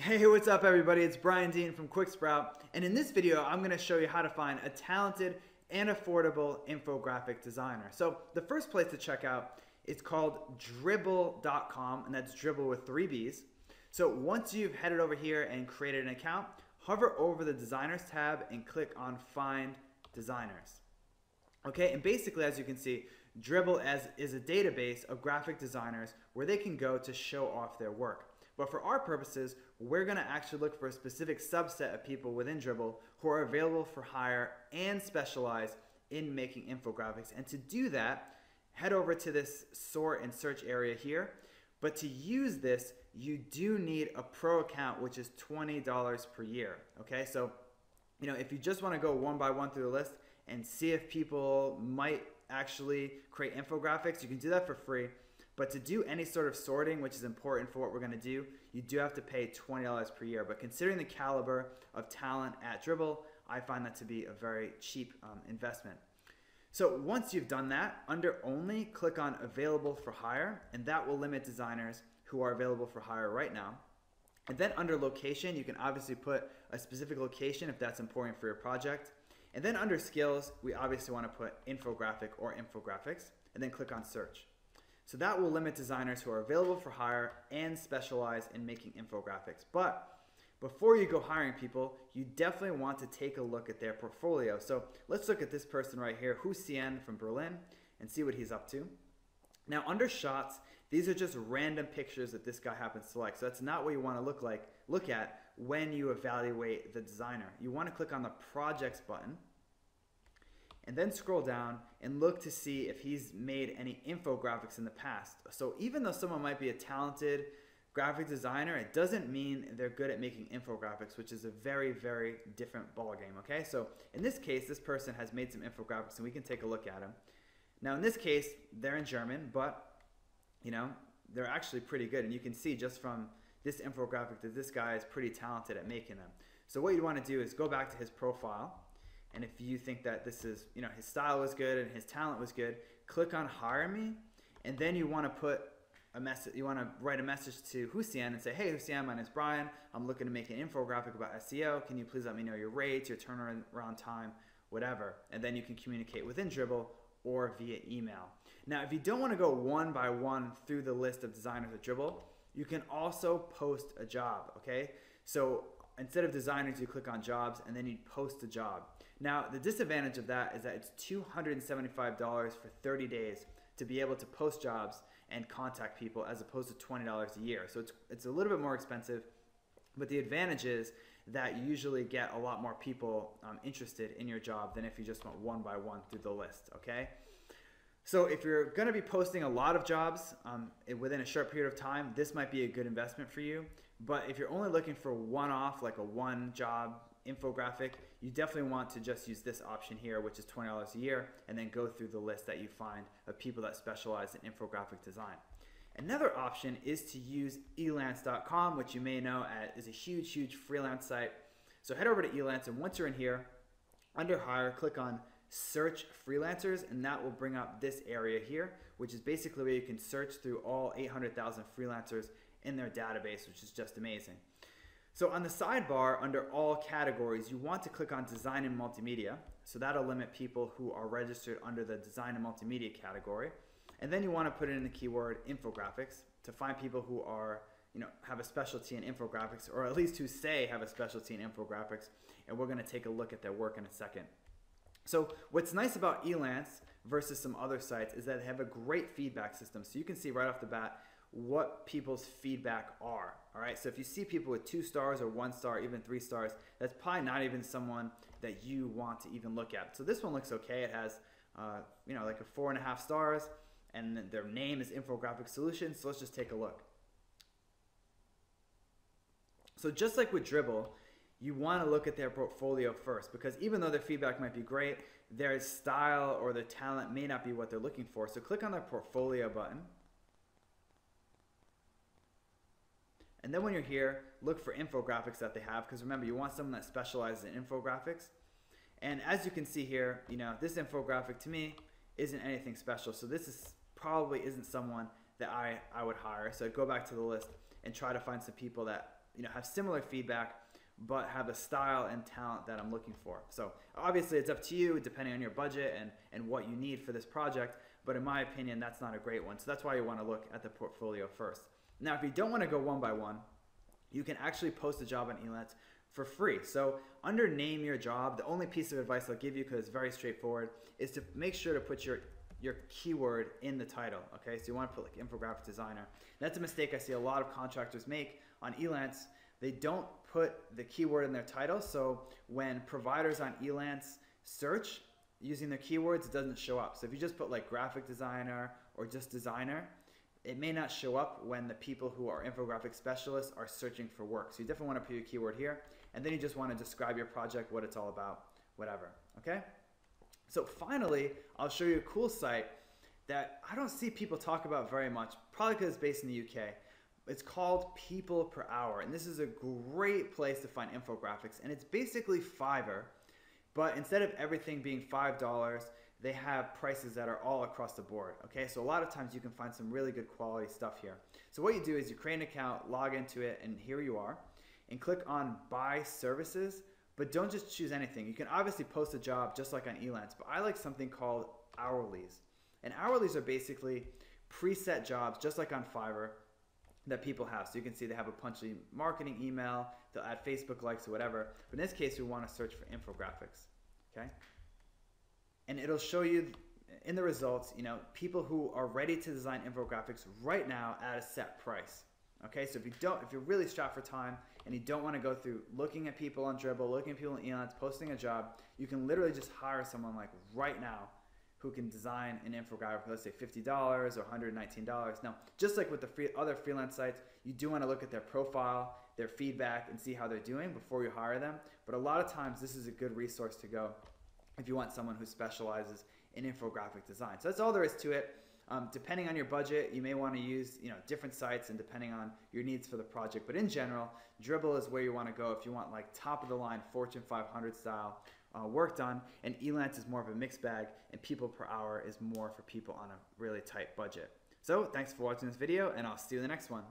Hey, what's up everybody? It's Brian Dean from QuickSprout, and in this video I'm going to show you how to find a talented and affordable infographic designer. So the first place to check out is called Dribbble.com, and that's Dribbble with 3 B's. So once you've headed over here and created an account, hover over the Designers tab and click on Find Designers. Okay, and basically as you can see, Dribbble is a database of graphic designers where they can go to show off their work. But for our purposes, we're going to actually look for a specific subset of people within Dribbble who are available for hire and specialize in making infographics. And to do that, head over to this sort and search area here. But to use this, you do need a pro account, which is $20 per year. Okay, so if you just want to go one by one through the list and see if people might actually create infographics, you can do that for free. But to do any sort of sorting, which is important for what we're going to do, you do have to pay $20 per year. But considering the caliber of talent at Dribbble, I find that to be a very cheap investment. So once you've done that, under Only, click on Available for Hire, and that will limit designers who are available for hire right now. And then under Location, you can obviously put a specific location if that's important for your project. And then under Skills, we obviously want to put Infographic or Infographics, and then click on Search. So that will limit designers who are available for hire and specialize in making infographics. But before you go hiring people, you definitely want to take a look at their portfolio. So let's look at this person right here, Hussein from Berlin, and see what he's up to. Now under Shots, these are just random pictures that this guy happens to like. So that's not what you want to look at when you evaluate the designer. You want to click on the Projects button, and then scroll down and look to see if he's made any infographics in the past. So even though someone might be a talented graphic designer, it doesn't mean they're good at making infographics, which is a very, very different ballgame, okay? So in this case, this person has made some infographics and we can take a look at them. Now in this case, they're in German, but they're actually pretty good. And you can see just from this infographic that this guy is pretty talented at making them. So what you want to do is go back to his profile. And if you think that this is, his style was good and his talent was good, click on Hire Me, and then you want to put a message. You want to write a message to Hussein and say, "Hey Hussein, my name's Brian. I'm looking to make an infographic about SEO. Can you please let me know your rates, your turnaround time, whatever?" And then you can communicate within Dribbble or via email. Now, if you don't want to go one by one through the list of designers at Dribbble, you can also post a job. Okay, so instead of designers, you click on jobs and then you post a job. Now, the disadvantage of that is that it's $275 for 30 days to be able to post jobs and contact people, as opposed to $20 a year. So it's a little bit more expensive, but the advantage is that you usually get a lot more people interested in your job than if you just went one by one through the list, okay? So if you're going to be posting a lot of jobs within a short period of time, this might be a good investment for you. But if you're only looking for one-off, like a one-job infographic, you definitely want to just use this option here, which is $20 a year, and then go through the list that you find of people that specialize in infographic design. Another option is to use Elance.com, which you may know is a huge, huge freelance site. So head over to Elance, and once you're in here, under Hire, click on Search Freelancers, and that will bring up this area here, which is basically where you can search through all 800,000 freelancers in their database, which is just amazing. So on the sidebar, under all categories, you want to click on Design and Multimedia. So that'll limit people who are registered under the Design and Multimedia category. And then you want to put in the keyword infographics to find people who are, have a specialty in infographics, or at least who say have a specialty in infographics. And we're going to take a look at their work in a second. So what's nice about Elance versus some other sites is that they have a great feedback system. So you can see right off the bat what people's feedback are. All right, so if you see people with 2 stars or 1 star, even 3 stars, that's probably not even someone that you want to even look at. So this one looks okay. It has, like a 4.5 stars, and their name is Infographic Solutions. So let's just take a look. So just like with Dribbble, you want to look at their portfolio first, because even though their feedback might be great, their style or their talent may not be what they're looking for. So click on their portfolio button. And then when you're here, look for infographics that they have, because remember, you want someone that specializes in infographics. And as you can see here, this infographic to me isn't anything special. So this probably isn't someone that I would hire. So I'd go back to the list and try to find some people that have similar feedback, but have the style and talent that I'm looking for. So obviously it's up to you depending on your budget and what you need for this project, but in my opinion, that's not a great one. So that's why you want to look at the portfolio first. Now, if you don't want to go one by one, you can actually post a job on Elance for free. So under name your job, the only piece of advice I'll give you, because it's very straightforward, is to make sure to put your keyword in the title. Okay, so you want to put like infographic designer. That's a mistake I see a lot of contractors make on Elance. They don't put the keyword in their title, so when providers on Elance search using their keywords, it doesn't show up. So if you just put like graphic designer or just designer, it may not show up when the people who are infographic specialists are searching for work. So you definitely want to put your keyword here, and then you just want to describe your project, what it's all about, whatever, okay? So finally, I'll show you a cool site that I don't see people talk about very much, probably because it's based in the UK. It's called People Per Hour, and this is a great place to find infographics, and it's basically Fiverr, but instead of everything being $5, they have prices that are all across the board, okay? So a lot of times you can find some really good quality stuff here. So what you do is you create an account, log into it, and here you are, and click on Buy Services, but don't just choose anything. You can obviously post a job just like on Elance, but I like something called hourlies. And hourlies are basically preset jobs, just like on Fiverr, that people have. So you can see they have a punchy marketing email, they'll add Facebook likes or whatever. But in this case, we want to search for infographics, okay? And it'll show you in the results, people who are ready to design infographics right now at a set price. Okay, so if you're really strapped for time and you don't want to go through looking at people on Dribbble, looking at people in Elance, posting a job, you can literally just hire someone like right now who can design an infographic for, let's say, $50 or $119. Now, just like with the other freelance sites, you do want to look at their profile, their feedback, and see how they're doing before you hire them. But a lot of times, this is a good resource to go if you want someone who specializes in infographic design. So that's all there is to it. Depending on your budget, you may want to use different sites and depending on your needs for the project. But in general, Dribbble is where you want to go if you want like top of the line Fortune 500 style work done, and Elance is more of a mixed bag, and People Per Hour is more for people on a really tight budget. So thanks for watching this video, and I'll see you in the next one.